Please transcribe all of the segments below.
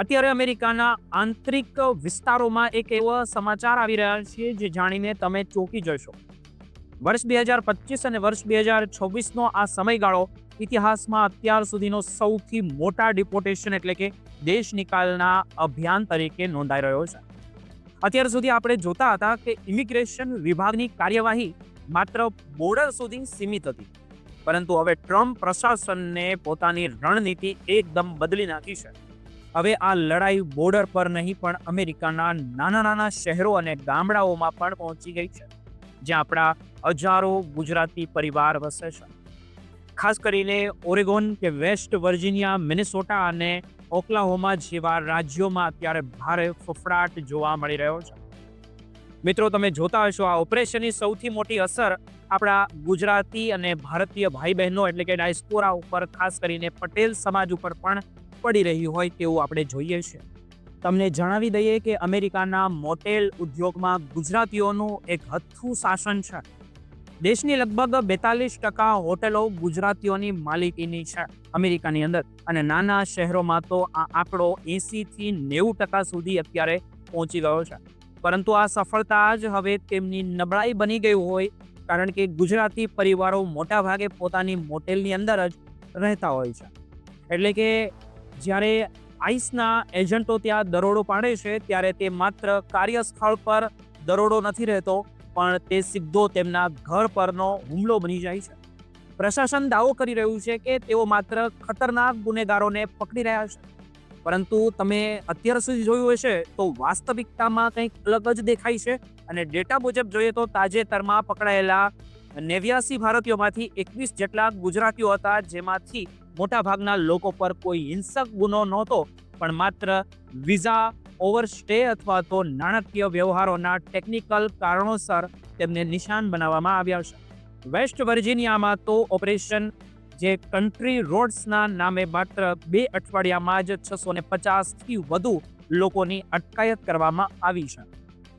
અત્યારે અમેરિકાના આંતરિક વિસ્તારોમાં એક એવા સમાચાર આવી રહ્યા છે જે જાણીને તમે ચોંકી જશો. વર્ષ 2025 અને વર્ષ 2026નો આ સમયગાળો ઇતિહાસમાં અત્યાર સુધીનો સૌથી મોટા ડિપોર્ટેશન એટલે કે દેશ નિકાલના અભિયાન તરીકે નોંધાઈ રહ્યો છે. અત્યાર સુધી આપણે જોતા હતા કે ઇમિગ્રેશન વિભાગની કાર્યવાહી માત્ર બોર્ડર સુધી સીમિત હતી, પરંતુ હવે ટ્રમ્પ પ્રશાસનને પોતાની રણનીતિ એકદમ બદલી નાખી છે. હવે આ લડાઈ બોર્ડર પર નહીં પણ અમેરિકાના નાના નાના શહેરો અને ગામડાઓમાં પણ પહોંચી ગઈ છે, જ્યાં આપણા હજારો ગુજરાતી પરિવાર વસે છે. ખાસ કરીને ઓરેગોન કે વેસ્ટ વર્જિનિયા, મિનેસોટા અને ઓક્લાહોમા જેવા રાજ્યોમાં અત્યારે ભારે ફફડાટ જોવા મળી રહ્યો છે. મિત્રો, તમે જોતા હશો આ ઓપરેશનની સૌથી મોટી અસર આપણા ગુજરાતી અને ભારતીય ભાઈ બહેનો એટલે કે ડાયસ્પોરા ઉપર, ખાસ કરીને પટેલ સમાજ ઉપર પણ પડી રહી હોય તેવું આપણે જોઈએ છે. તમને જણાવી દઈએ કે અમેરિકાના મોટેલ ઉદ્યોગમાં ગુજરાતીઓનું એક હથ્થું શાસન છે. દેશની લગભગ 42% હોટેલો ગુજરાતીઓની માલિકીની છે અમેરિકાની અંદર, અને નાના શહેરોમાં તો આ આંકડો 80થી 90% સુધી અત્યારે પહોંચી ગયો છે. પરંતુ આ સફળતા જ હવે તેમની નબળાઈ બની ગઈ હોય, કારણ કે ગુજરાતી પરિવારો મોટાભાગે પોતાની મોટેલની અંદર જ રહેતા હોય છે. એટલે કે જ્યારે આઈસના એજન્ટો ત્યાં દરોડો પાડે છે ત્યારે તે માત્ર કાર્યસ્થળ પર દરોડો નથી રહેતો, પણ તે સીધો તેમના ઘર પરનો હુમલો બની જાય છે. પ્રશાસન દાવો કરી રહ્યું છે કે તેઓ માત્ર ખતરનાક ગુનેગારોને પકડી રહ્યા છે, પરંતુ તમે અત્યાર સુધી જોયું હશે તો વાસ્તવિકતામાં કંઈક અલગ જ દેખાય છે. અને ડેટા મુજબ જોઈએ તો તાજેતરમાં પકડાયેલા 89 ભારતીયોમાંથી 21 જેટલા ગુજરાતીઓ હતા, જેમાંથી મોટાભાગના લોકો પર કોઈ હિંસક ગુનો નહોતો, પણ માત્ર વિઝા, ઓવરસ્ટે અથવા તો નાણાકીય વ્યવહારોના ટેકનિકલ કારણોસર તેમને નિશાન બનાવવામાં આવ્યા છે. વેસ્ટ વર્જિનિયામાં તો ઓપરેશન જે કન્ટ્રી રોડ્સના નામે માત્ર 2 અઠવાડિયામાં જ 650થી વધુ લોકોની અટકાયત કરવામાં આવી છે.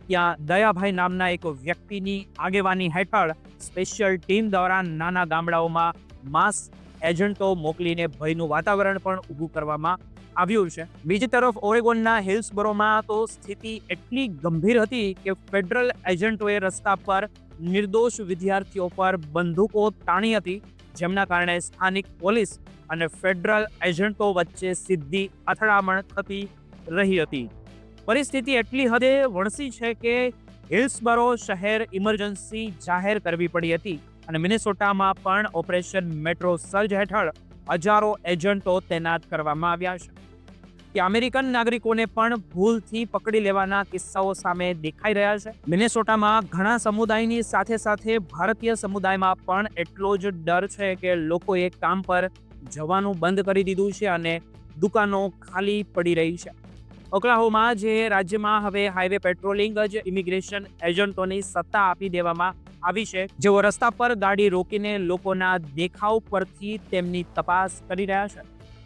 ત્યાં દયાભાઈ નામના એક વ્યક્તિની આગેવાની હેઠળ સ્પેશિયલ ટીમ દ્વારા નાના ગામડાઓમાં માસ એજન્ટો મોકલીને ભયનું વાતાવરણ પણ ઊભું કરવામાં આવ્યું છે. બીજી તરફ ઓરેગોનના હિલ્સબોરોમાં તો સ્થિતિ એટલી ગંભીર હતી કે ફેડરલ એજન્ટોએ રસ્તા પર નિર્દોષ વિદ્યાર્થીઓ પર બંદૂકો તાણી હતી, જેમના કારણે સ્થાનિક પોલીસ અને ફેડરલ એજન્ટો વચ્ચે સીધી અથડામણ થતી રહી હતી. પરિસ્થિતિ એટલી હદે વણસી છે કે હિલ્સબોરો શહેર ઇમરજન્સી જાહેર કરવી પડી હતી, અને મિનેસોટામાં પણ ઓપરેશન મેટ્રો સર્જ હેઠળ હજારો એજન્ટો તૈનાત કરવામાં આવ્યા છે. કે અમેરિકન નાગરિકોને પણ ભૂલથી પકડી લેવાના કિસ્સાઓ સામે દેખાઈ રહ્યા છે. મિનેસોટામાં ઘણા સમુદાયની સાથે સાથે ભારતીય સમુદાયમાં પણ એટલો જ ડર છે કે લોકોએ કામ પર જવાનું બંધ કરી દીધું છે અને દુકાનો ખાલી પડી રહી છે. ઓક્લાહોમા જે રાજ્યમાં હવે હાઈવે પેટ્રોલિંગ જ ઇમિગ્રેશન એજન્ટોની સત્તા આપી દેવામાં આવી છે, જેઓ રસ્તા પર ગાડી રોકીને લોકોના દેખાવ પરથી તેમની તપાસ કરી રહ્યા છે.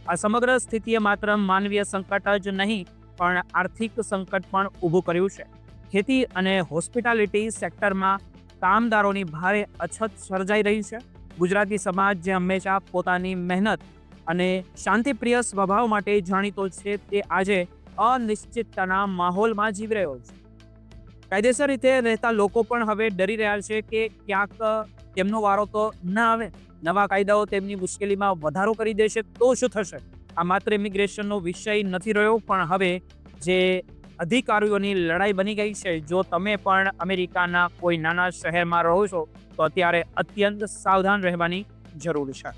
આ સમગ્ર સ્થિતિએ માત્ર માનવીય સંકટ જ નહીં પણ આર્થિક સંકટ પણ ઊભું કર્યું છે. ખેતી અને હોસ્પિટાલિટી સેક્ટરમાં કામદારોની ભારે અછત સર્જાઈ રહી છે. ગુજરાતી સમાજ જે હંમેશા પોતાની મહેનત અને શાંતિપ્રિય સ્વભાવ માટે જાણીતો છે, તે આજે અનિશ્ચિતતાના માહોલમાં જીવી રહ્યો છે. કાયદેસર રીતે રહેતા લોકો પણ હવે ડરી રહ્યા છે કે ક્યાંક તેમનો વારો તો ના આવે, નવા કાયદાઓ તેમની મુશ્કેલીમાં વધારો કરી દેશે તો શું થશે. આ માત્ર ઇમિગ્રેશનનો વિષય નથી રહ્યો, પણ હવે જે અધિકારીઓની લડાઈ બની ગઈ છે. જો તમે પણ અમેરિકાના કોઈ નાના શહેરમાં રહો છો તો અત્યારે અત્યંત સાવધાન રહેવાની જરૂર છે.